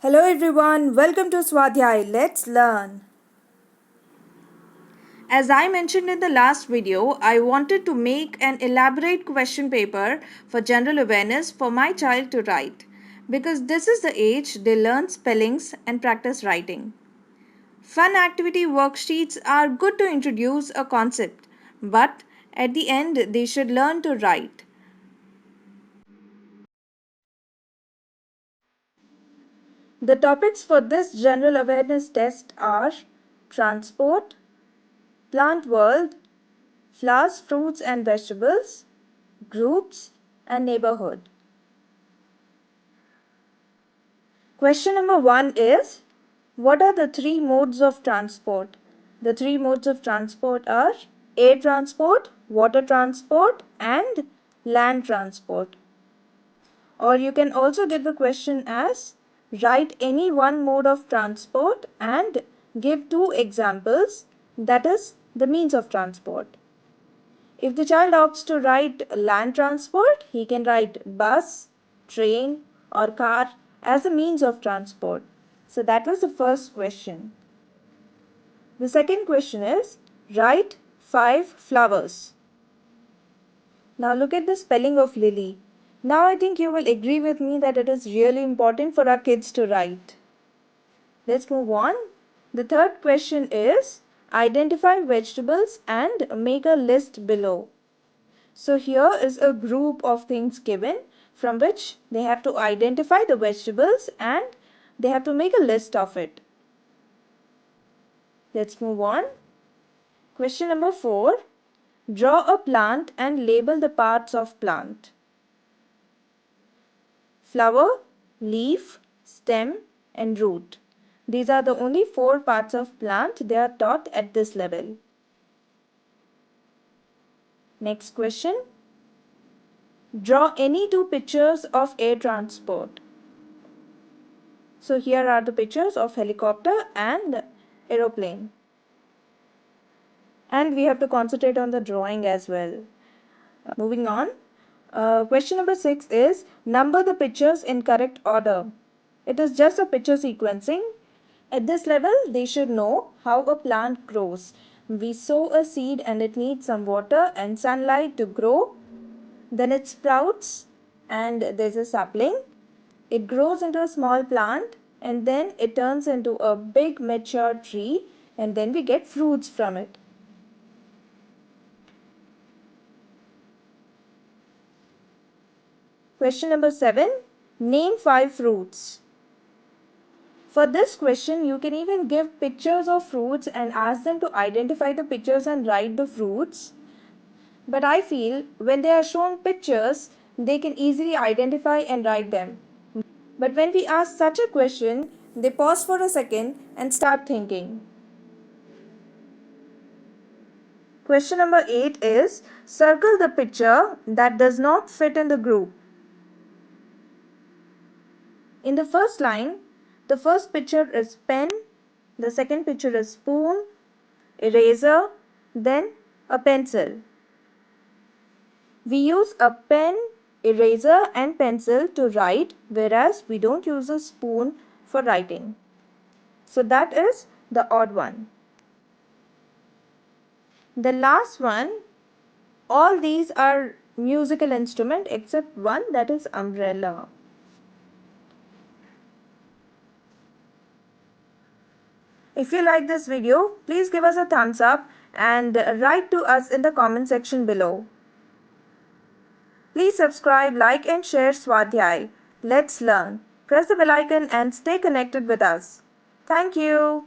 Hello everyone, welcome to Swadhyay. Let's learn. As I mentioned in the last video, I wanted to make an elaborate question paper for general awareness for my child to write because this is the age they learn spellings and practice writing. Fun activity worksheets are good to introduce a concept, but at the end they should learn to write. The topics for this general awareness test are transport, plant world, flowers, fruits and vegetables, groups and neighborhood. Question number 1 is, what are the three modes of transport? The three modes of transport are air transport, water transport and land transport. Or you can also get the question as, write any one mode of transport and give two examples, that is the means of transport. If the child opts to write land transport, he can write bus, train or car as a means of transport. So that was the first question. The second question is, write 5 flowers. Now look at the spelling of lily. Now I think you will agree with me that it is really important for our kids to write. Let's move on. The third question is, identify vegetables and make a list below. So here is a group of things given from which they have to identify the vegetables and they have to make a list of it. Let's move on. Question number 4. Draw a plant and label the parts of plant. Flower, leaf, stem and root. These are the only 4 parts of plant they are taught at this level. Next question. Draw any two pictures of air transport. So here are the pictures of helicopter and aeroplane. And we have to concentrate on the drawing as well. Moving on. Question number 6 is, number the pictures in correct order. It is just a picture sequencing. At this level, they should know how a plant grows. We sow a seed and it needs some water and sunlight to grow. Then it sprouts and there's a sapling. It grows into a small plant and then it turns into a big mature tree and then we get fruits from it. Question number 7. Name 5 fruits. For this question, you can even give pictures of fruits and ask them to identify the pictures and write the fruits. But I feel when they are shown pictures, they can easily identify and write them. But when we ask such a question, they pause for a second and start thinking. Question number 8 is, circle the picture that does not fit in the group. In the first line, the first picture is pen, the second picture is spoon, eraser, then a pencil. We use a pen, eraser and pencil to write, whereas we don't use a spoon for writing. So that is the odd one. The last one, all these are musical instrument except one, that is umbrella. If you like this video, please give us a thumbs up and write to us in the comment section below. Please subscribe, like and share Swadhyay. Let's learn. Press the bell icon and stay connected with us. Thank you.